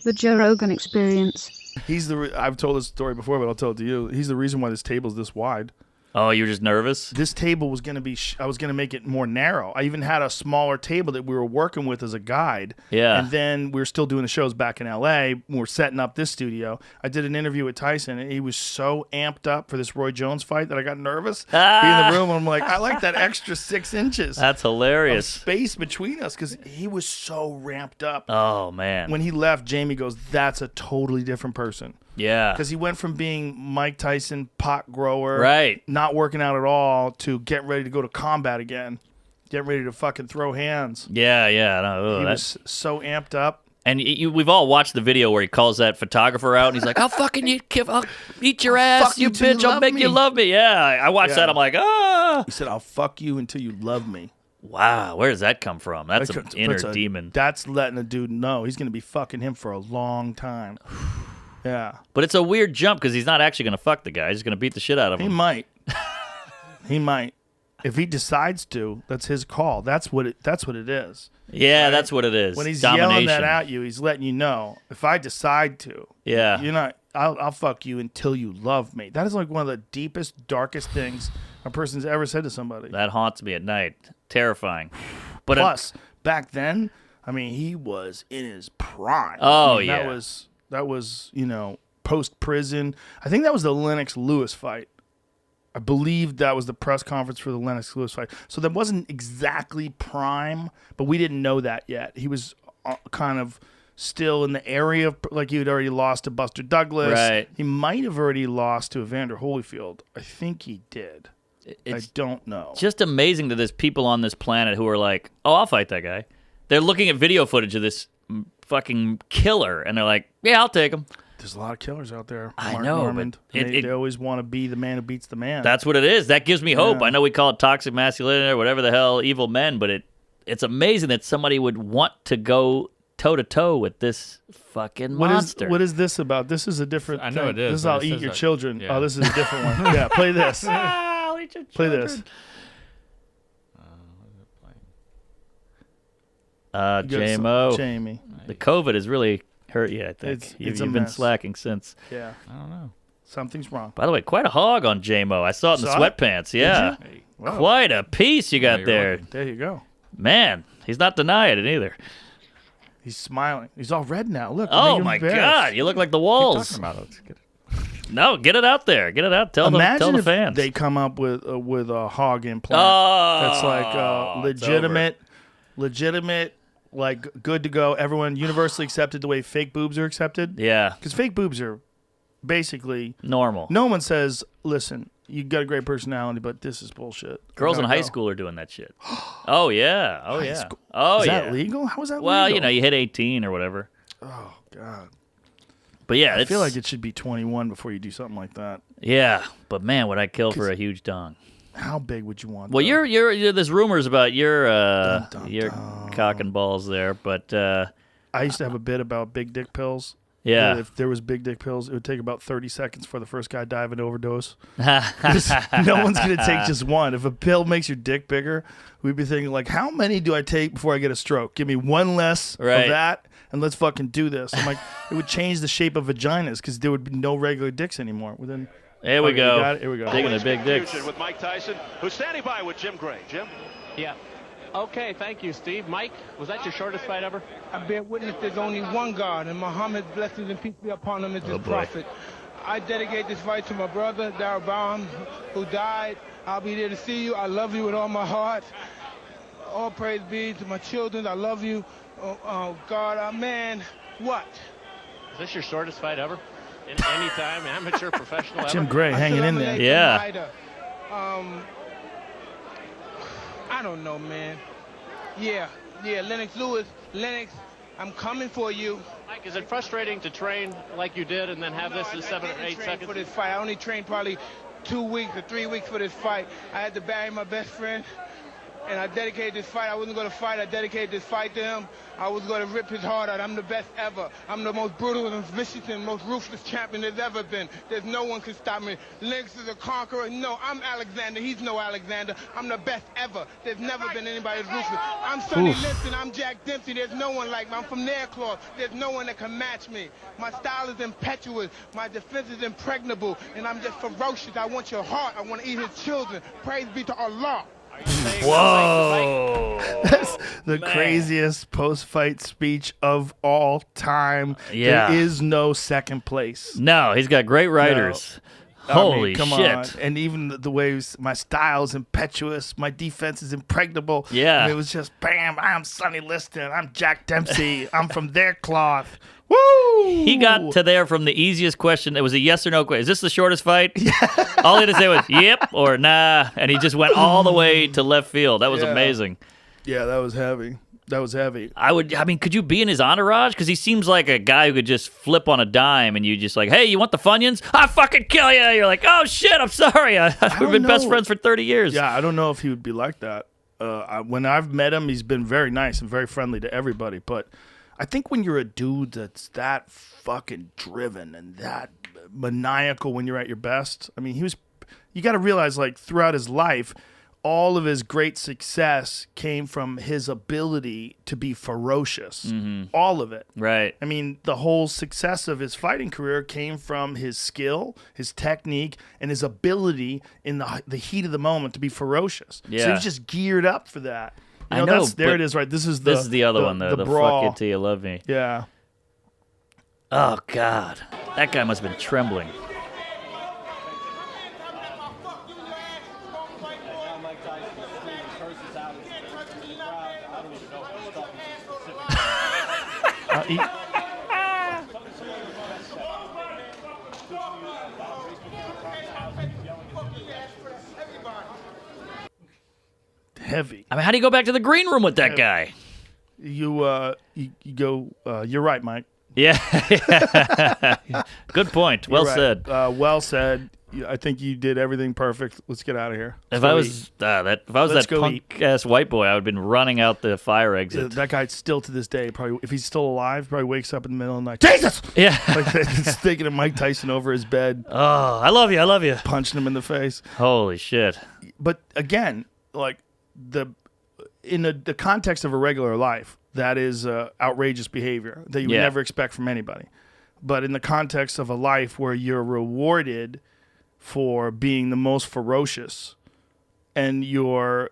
The Joe Rogan Experience. I've told this story before, but I'll tell it to you. He's the reason why this table's this wide. Oh, you were just nervous? This table was going to be, I was going to make it more narrow. I even had a smaller table that we were working with as a guide. Yeah. And then we were still doing the shows back in L.A. We were setting up this studio. I did an interview with Tyson, and he was so amped up for this Roy Jones fight that I got nervous. Being in the room, and I'm like, I like that extra 6 inches. That's hilarious. Space between us, because he was so ramped up. Oh, man. When he left, Jamie goes, that's a totally different person. Yeah. Because he went from being Mike Tyson, pot grower, right, not working out at all, to getting ready to go to combat again, getting ready to fucking throw hands. Yeah. No, he was so amped up. And we've all watched the video where he calls that photographer out, and he's like, I'll fucking eat your ass, you bitch, I'll make you love me. Yeah, I watched that, I'm like, ah. He said, I'll fuck you until you love me. Wow, where does that come from? That's an inner demon. That's letting a dude know he's going to be fucking him for a long time. Yeah. But it's a weird jump because he's not actually going to fuck the guy. He's going to beat the shit out of him. He might. He might. If he decides to, that's his call. That's what it is. Yeah, right? That's what it is. When he's Domination. Yelling that at you, he's letting you know, if I decide to, you're not, I'll fuck you until you love me. That is like one of the deepest, darkest things a person's ever said to somebody. That haunts me at night. Terrifying. But Plus, back then, I mean, he was in his prime. Oh, yeah. That was, post-prison. I think that was the Lennox-Lewis fight. I believe that was the press conference for the Lennox-Lewis fight. So that wasn't exactly prime, but we didn't know that yet. He was kind of still in the area of, like, he had already lost to Buster Douglas. Right. He might have already lost to Evander Holyfield. I think he did. I don't know. Just amazing that there's people on this planet who are like, oh, I'll fight that guy. They're looking at video footage of this fucking killer, and they're like, yeah, I'll take him. There's a lot of killers out there. I know. They always want to be the man who beats the man. That's what it is. That gives me hope. I know we call it toxic masculinity or whatever the hell, evil men, but it's amazing that somebody would want to go toe-to-toe with this fucking monster. What is this about? This is a different I know thing. it is. This is I'll eat your children. Yeah. Oh, this is a different one. Yeah, play this. I'll eat your play children. this. JMO. Jamie. The COVID has really hurt you, I think. You've been slacking since. Yeah. I don't know. Something's wrong. By the way, quite a hog on JMO. I saw it in the sweatpants. Yeah. Wow. Quite a piece you got there. Welcome. There you go. Man, he's not denying it either. He's smiling. He's all red now. Look. Oh, my God. You look like the walls. No, get it out there. Get it out. Tell the fans. If they come up with a hog implant. Oh, that's like legitimate, like good to go. Everyone universally accepted the way fake boobs are accepted. Yeah. Because fake boobs are basically normal. No one says, listen, you got a great personality, but this is bullshit. Girls in high school are doing that shit. Oh, yeah. Oh, yeah. School? Oh, is yeah. Is that legal? How is that legal? Well, you hit 18 or whatever. Oh, God. But yeah, I feel like it should be 21 before you do something like that. Yeah, but man, would I kill for a huge dong? How big would you want? Well, you're there's rumors about your cock and balls there, but I used to have a bit about big dick pills. Yeah, if there was big dick pills, it would take about 30 seconds for the first guy dive into overdose. No one's gonna take just one. If a pill makes your dick bigger, we'd be thinking like, how many do I take before I get a stroke? Give me one less of that. And let's fucking do this. I'm like, it would change the shape of vaginas because there would be no regular dicks anymore. There we go. Here we go. Digging the big dicks. With Mike Tyson, who's standing by with Jim Gray. Jim? Yeah. Okay, thank you, Steve. Mike, was that your shortest fight ever? I bear witness there's only one God, and Muhammad's blessings and peace be upon him as his prophet. I dedicate this fight to my brother, Darabam, who died. I'll be there to see you. I love you with all my heart. All praise be to my children. I love you. Oh God, man, what? Is this your shortest fight ever? In any time, amateur, professional ever? Jim Gray hanging in there. Yeah. I don't know, man. Yeah, Lennox, I'm coming for you. Mike, is it frustrating to train like you did and then have this in 7 or 8 seconds? For this fight, I only trained probably 2 weeks or 3 weeks for this fight. I had to bury my best friend. and I dedicated this fight. I wasn't going to fight. I dedicated this fight to him. I was going to rip his heart out. I'm the best ever. I'm the most brutal and vicious and most ruthless champion there's ever been. There's no one can stop me. Lennox is a conqueror. No, I'm Alexander. He's no Alexander. I'm the best ever. There's never been anybody as ruthless. I'm Sonny Liston. I'm Jack Dempsey. There's no one like me. I'm from Nairclaw. There's no one that can match me. My style is impetuous. My defense is impregnable. And I'm just ferocious. I want your heart. I want to eat his children. Praise be to Allah. Whoa. That's the craziest post-fight speech of all time. Yeah. There is no second place. No, he's got great writers. Holy come shit. on. And even the way my style is impetuous, my defense is impregnable. Yeah. And it was just, bam, I'm Sonny Liston. I'm Jack Dempsey. I'm from their cloth. Woo! He got to there from the easiest question. It was a yes or no question. Is this the shortest fight? Yeah. All he had to say was, yep or nah. And he just went all the way to left field. That was amazing. Yeah, that was heavy. That was heavy. I mean, could you be in his entourage? Because he seems like a guy who could just flip on a dime and you just like, hey, you want the Funyuns? I'll fucking kill you. You're like, oh, shit, I'm sorry. We've been best friends for 30 years. Yeah, I don't know if he would be like that. When I've met him, he's been very nice and very friendly to everybody. But I think when you're a dude that's that fucking driven and that maniacal when you're at your best, I mean, you got to realize, like, throughout his life, all of his great success came from his ability to be ferocious. Mm-hmm. All of it. Right. I mean, the whole success of his fighting career came from his skill, his technique, and his ability in the heat of the moment to be ferocious. Yeah. So he was just geared up for that. I know. There it is, right? This is the other one, the brawl. fuck it till you love me. Yeah. Oh, God. That guy must have been trembling. Heavy. I mean, how do you go back to the green room with that guy? You go. You're right, Mike. Yeah. Good point. Well You're said. right. Well said. I think you did everything perfect. Let's get out of here. If I was that punk ass white boy, I would have been running out the fire exit. That guy still to this day, probably if he's still alive, probably wakes up in the middle of the night. Jesus! Yeah. Like he's thinking of Mike Tyson over his bed. Oh, I love you. Punching him in the face. Holy shit. But again, like in the context of a regular life, that is outrageous behavior that you would never expect from anybody. But in the context of a life where you're rewarded for being the most ferocious and you're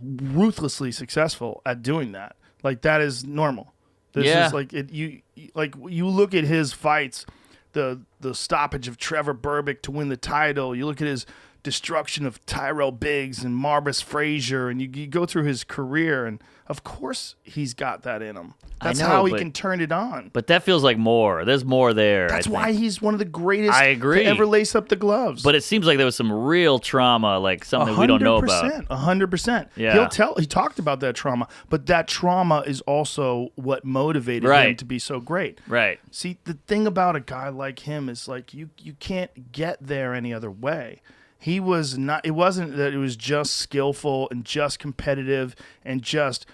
ruthlessly successful at doing that, like, that is normal. This is like you look at his fights, the stoppage of Trevor Berbick to win the title. You look at his destruction of Tyrell Biggs and Marbus Frazier, and you go through his career, and of course he's got that in him. That's how he can turn it on. But that feels like more. There's more there. That's why he's one of the greatest to ever lace up the gloves. But it seems like there was some real trauma, like something we don't know about. 100%. Yeah. He talked about that trauma, but that trauma is also what motivated him to be so great. Right. See, the thing about a guy like him is, like, you can't get there any other way. He was not. It wasn't that it was just skillful and just competitive and just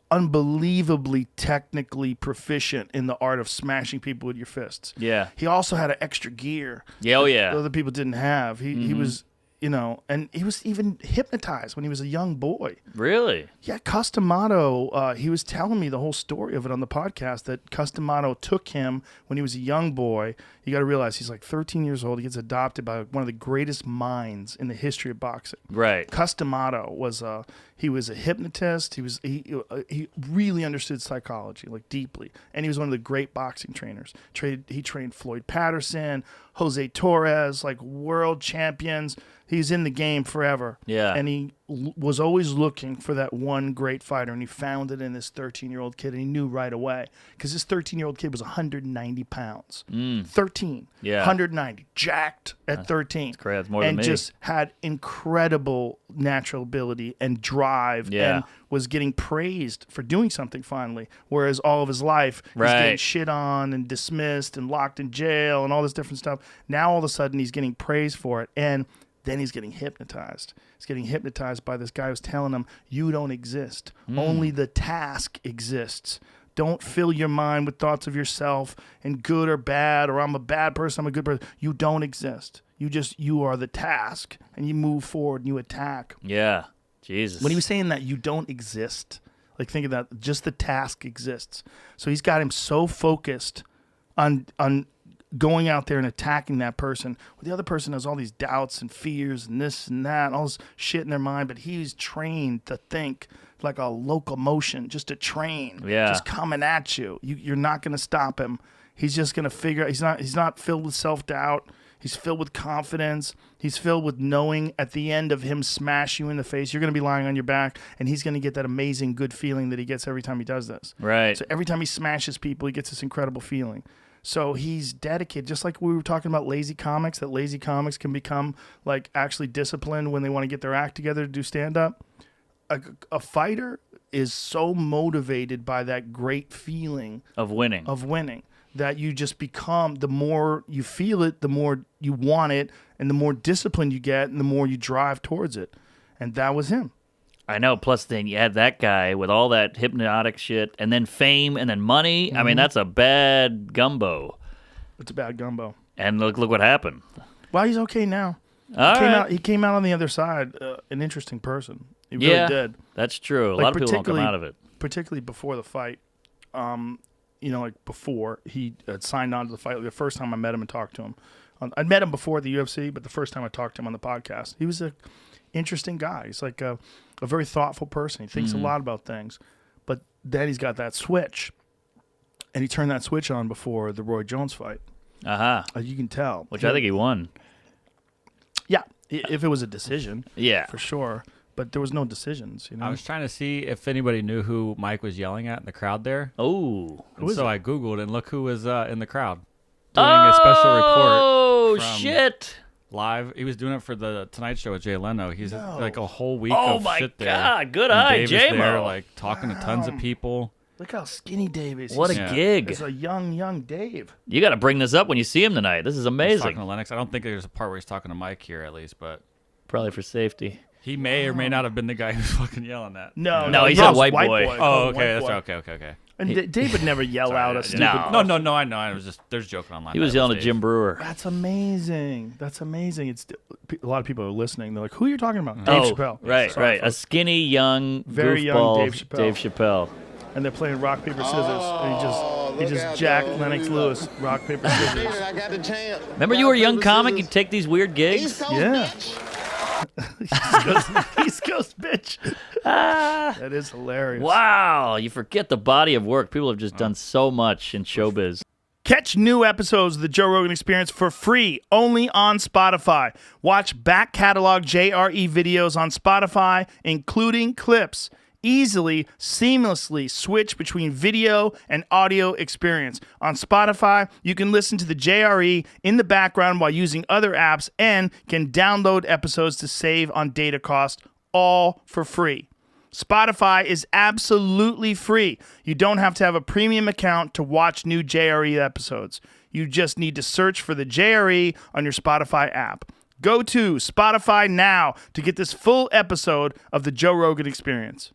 unbelievably technically proficient in the art of smashing people with your fists. Yeah. He also had an extra gear. Yeah, that other people didn't have. He was, and he was even hypnotized when he was a young boy. Really? Yeah, Cus D'Amato, he was telling me the whole story of it on the podcast, that Cus D'Amato took him when he was a young boy. You got to realize he's like 13 years old. He gets adopted by one of the greatest minds in the history of boxing. Right. Cus D'Amato was he was a hypnotist. He really understood psychology, like, deeply, and he was one of the great boxing trainers. He trained Floyd Patterson, Jose Torres, like world champions. He's in the game forever. Yeah. And he was always looking for that one great fighter, and he found it in this 13-year-old kid, and he knew right away, because this 13-year-old kid was 190 pounds. 13. Yeah. 190. Jacked at 13. That's crazy. That's more than me. And just had incredible natural ability and drive, and was getting praised for doing something finally, whereas all of his life he's getting shit on and dismissed and locked in jail and all this different stuff. Now all of a sudden he's getting praised for it, and Then he's getting hypnotized. He's getting hypnotized by this guy who's telling him, you don't exist. Only the task exists. Don't fill your mind with thoughts of yourself and good or bad, or I'm a bad person, I'm a good person. You don't exist. You are the task, and you move forward and you attack. Yeah. Jesus. When he was saying that you don't exist, like think of that, just the task exists. So he's got him so focused on going out there and attacking that person. Well, the other person has all these doubts and fears and this and that, all this shit in their mind, but he's trained to think like a locomotion, just a train, just coming at you. You're not going to stop him. He's just going to figure out, he's not filled with self-doubt. He's filled with confidence. He's filled with knowing at the end of him smash you in the face, you're going to be lying on your back, and he's going to get that amazing good feeling that he gets every time he does this. Right. So every time he smashes people, he gets this incredible feeling. So he's dedicated, just like we were talking about lazy comics, that lazy comics can become like actually disciplined when they want to get their act together to do stand-up. A fighter is so motivated by that great feeling of winning. That you just become, the more you feel it, the more you want it, and the more disciplined you get, and the more you drive towards it. And that was him. I know. Plus, then you had that guy with all that hypnotic shit, and then fame, and then money. I mean, that's a bad gumbo. It's a bad gumbo. And look what happened. Well, he's okay now. He came out on the other side, an interesting person. He really did. That's true. A lot of people don't come out of it. Particularly before the fight. Like before he had signed on to the fight. The first time I met him and talked to him. I'd met him before the UFC, but the first time I talked to him on the podcast, he was an interesting guy. He's like a very thoughtful person. He thinks a lot about things. But then he's got that switch. And he turned that switch on before the Roy Jones fight. You can tell. Which I think he won. Yeah, if it was a decision. Yeah. For sure. But there was no decisions, I was trying to see if anybody knew who Mike was yelling at in the crowd there. Oh. So I Googled, and look who was in the crowd doing a special report. Oh, shit. Live. He was doing it for the Tonight Show with Jay Leno. He's like a whole week of shit there. Oh, my God. Good and eye, Dave J-Mo. is there, like, talking to tons of people. Look how skinny Dave is. What a gig. He's a young Dave. You got to bring this up when you see him tonight. This is He's amazing. talking to Lennox. I don't think there's a part where he's talking to Mike here, at least, but Probably for safety. he may or may not have been the guy who's fucking yelling that. No, he's a white boy. Oh, okay. That's right. Okay. And Dave would never yell out a stupid... No. No, I know. I was just, there's joking online. He was yelling at Jim Brewer. That's amazing. It's a lot of people are listening. They're like, who are you talking about? Dave Chappelle. Right. Sorry, A folks. skinny, young, Very young goofball Dave Chappelle. Chappelle. And they're playing rock, paper, scissors. And he just jacked Lennox Lewis. Rock, paper, scissors. I got the champ. Remember you were a young comic? You'd take these weird gigs? East Coast Yeah. bitch. East Coast bitch. That is hilarious. Wow. You forget the body of work. People have just done so much in showbiz. Catch new episodes of The Joe Rogan Experience for free only on Spotify. Watch back catalog JRE videos on Spotify, including clips. Easily, seamlessly switch between video and audio experience. On Spotify, you can listen to the JRE in the background while using other apps and can download episodes to save on data cost, all for free. Spotify is absolutely free. You don't have to have a premium account to watch new JRE episodes. You just need to search for the JRE on your Spotify app. Go to Spotify now to get this full episode of the Joe Rogan Experience.